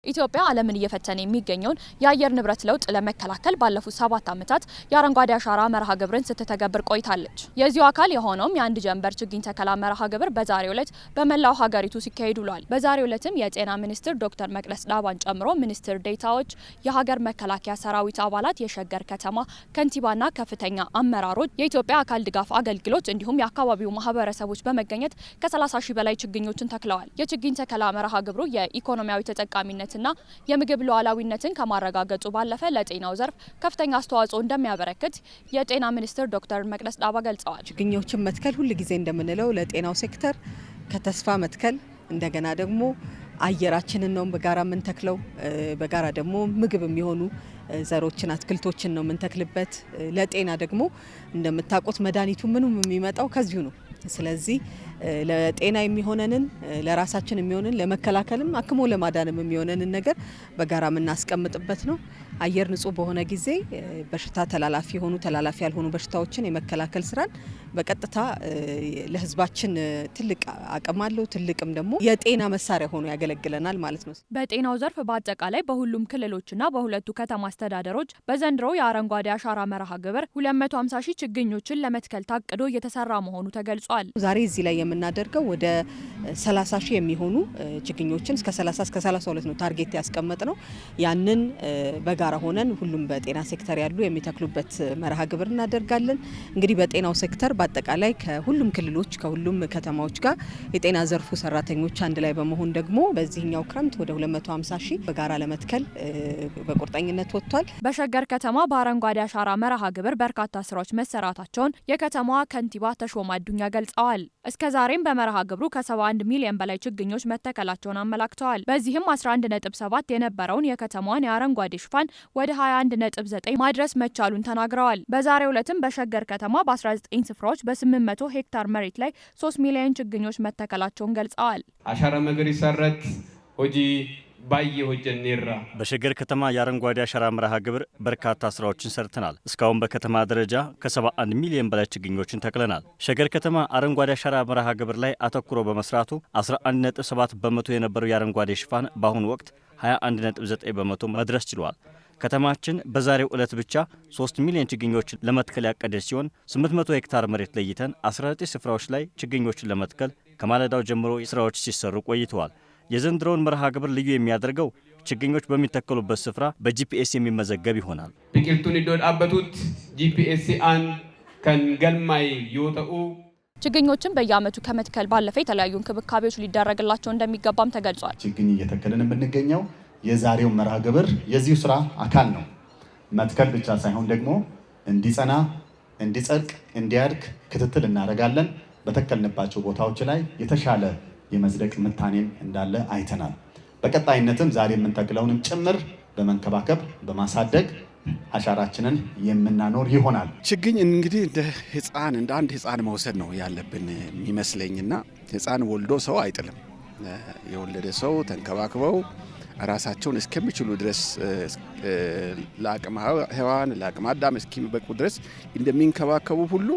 ኢትዮጵያ ዓለምን እየፈተነ የሚገኘውን የአየር ንብረት ለውጥ ለመከላከል ባለፉት 7 ዓመታት የአረንጓዴ አሻራ መርሃ ግብርን ስትተገብር ቆይታለች። የዚሁ አካል የሆነው የአንድ ጀንበር ችግኝ ተከላ መርሃ ግብር በዛሬው ዕለት በመላው ሀገሪቱ ሲካሄድ ውሏል። በዛሬው ዕለትም የጤና ሚኒስትር ዶክተር መቅደስ ዳባን ጨምሮ ሚኒስትር ዴታዎች፣ የሀገር መከላከያ ሰራዊት አባላት፣ የሸገር ከተማ ከንቲባና ከፍተኛ አመራሮች፣ የኢትዮጵያ አካል ድጋፍ አገልግሎት እንዲሁም የአካባቢው ማህበረሰቦች በመገኘት ከ30 ሺህ በላይ ችግኞችን ተክለዋል። የችግኝ ተከላ መርሃ ግብሩ የኢኮኖሚያዊ ተጠቃሚነትና የምግብ ሉዓላዊነትን ከማረጋገጡ ባለፈ ለጤናው ዘርፍ ከፍተኛ አስተዋጽኦ እንደሚያበረክት የጤና ሚኒስትር ዶክተር መቅደስ ዳባ ገልጸዋል። ችግኞችን መትከል ሁሉ ጊዜ እንደምንለው ለጤናው ሴክተር ከተስፋ መትከል እንደገና ደግሞ አየራችንን ነው በጋራ የምንተክለው። በጋራ ደግሞ ምግብ የሚሆኑ ዘሮችን አትክልቶችን ነው የምንተክልበት። ለጤና ደግሞ እንደምታውቁት መድኃኒቱ ምኑም የሚመጣው ከዚሁ ነው። ስለዚህ ለጤና የሚሆነንን ለራሳችን የሚሆነን ለመከላከልም አክሞ ለማዳንም የሚሆነንን ነገር በጋራ የምናስቀምጥበት ነው። አየር ንጹህ በሆነ ጊዜ በሽታ ተላላፊ የሆኑ ተላላፊ ያልሆኑ በሽታዎችን የመከላከል ስራን በቀጥታ ለህዝባችን ትልቅ አቅም አለው። ትልቅም ደግሞ የጤና መሳሪያ ሆኖ ያገለግለናል ማለት ነው። በጤናው ዘርፍ በአጠቃላይ በሁሉም ክልሎችና በሁለቱ ከተማ አስተዳደሮች በዘንድሮው የአረንጓዴ አሻራ መርሃ ግብር 250 ሺህ ችግኞችን ለመትከል ታቅዶ እየተሰራ መሆኑ ተገልጿል። ዛሬ እዚህ ላይ የምናደርገው ወደ 30 ሺህ የሚሆኑ ችግኞችን እስከ 30 እስከ 32 ነው ታርጌት ያስቀመጥ ነው። ያንን በጋራ ሆነን ሁሉም በጤና ሴክተር ያሉ የሚተክሉበት መርሃ ግብር እናደርጋለን። እንግዲህ በጤናው ሴክተር በአጠቃላይ ከሁሉም ክልሎች ከሁሉም ከተማዎች ጋር የጤና ዘርፉ ሰራተኞች አንድ ላይ በመሆን ደግሞ በዚህኛው ክረምት ወደ 250 ሺህ በጋራ ለመትከል በቁርጠኝነት ወጥቷል። በሸገር ከተማ በአረንጓዴ አሻራ መርሃ ግብር በርካታ ስራዎች መሰራታቸውን የከተማዋ ከንቲባ ተሾመ አዱኛ ገልጸዋል። እስከዛሬም በመርሃ ግብሩ ከ71 ሚሊዮን በላይ ችግኞች መተከላቸውን አመላክተዋል። በዚህም 11.7 የነበረውን የከተማዋን የአረንጓዴ ሽፋን ወደ 21.9 ማድረስ መቻሉን ተናግረዋል። በዛሬው ዕለትም በሸገር ከተማ በ19 ስፍራዎች በ800 ሄክታር መሬት ላይ 3 ሚሊዮን ችግኞች መተከላቸውን ገልጸዋል። አሻራ መገሪሳረት ሆጂ ባየ ሆጀኔራ በሸገር ከተማ የአረንጓዴ አሻራ መርሃ ግብር በርካታ ስራዎችን ሰርተናል። እስካሁን በከተማ ደረጃ ከ71 ሚሊዮን በላይ ችግኞችን ተክለናል። ሸገር ከተማ አረንጓዴ አሻራ መርሃ ግብር ላይ አተኩሮ በመስራቱ 11.7 በመቶ የነበረው የአረንጓዴ ሽፋን በአሁኑ ወቅት 21.9 በመቶ መድረስ ችሏል። ከተማችን በዛሬው ዕለት ብቻ 3 ሚሊዮን ችግኞችን ለመትከል ያቀደች ሲሆን 800 ሄክታር መሬት ለይተን 19 ስፍራዎች ላይ ችግኞችን ለመትከል ከማለዳው ጀምሮ ስራዎች ሲሰሩ ቆይተዋል። የዘንድሮውን መርሃ ግብር ልዩ የሚያደርገው ችግኞች በሚተከሉበት ስፍራ በጂፒኤስ የሚመዘገብ ይሆናል። ቢቂልቱን ዶድ አበቱት ጂፒኤስ አን ከን ገልማይ ይወጣኡ ችግኞችን በየዓመቱ ከመትከል ባለፈ የተለያዩ እንክብካቤዎች ሊደረግላቸው እንደሚገባም ተገልጿል። ችግኝ እየተከልን የምንገኘው የዛሬው መርሃ ግብር የዚሁ ስራ አካል ነው። መትከል ብቻ ሳይሆን ደግሞ እንዲጸና፣ እንዲጸድቅ፣ እንዲያድግ ክትትል እናደርጋለን። በተከልንባቸው ቦታዎች ላይ የተሻለ የመጽደቅ ምታኔም እንዳለ አይተናል። በቀጣይነትም ዛሬ የምንተክለውንም ጭምር በመንከባከብ በማሳደግ አሻራችንን የምናኖር ይሆናል። ችግኝ እንግዲህ እንደ አንድ ህፃን መውሰድ ነው ያለብን የሚመስለኝና ህፃን ወልዶ ሰው አይጥልም። የወለደ ሰው ተንከባክበው ራሳቸውን እስከሚችሉ ድረስ ለአቅመ ሔዋን ለአቅመ አዳም እስኪበቁ ድረስ እንደሚንከባከቡ ሁሉ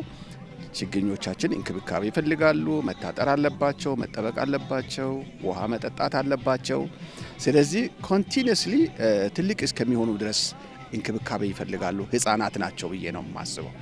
ችግኞቻችን እንክብካቤ ይፈልጋሉ። መታጠር አለባቸው፣ መጠበቅ አለባቸው፣ ውሃ መጠጣት አለባቸው። ስለዚህ ኮንቲኒየስሊ ትልቅ እስከሚሆኑ ድረስ እንክብካቤ ይፈልጋሉ። ህፃናት ናቸው ብዬ ነው የማስበው።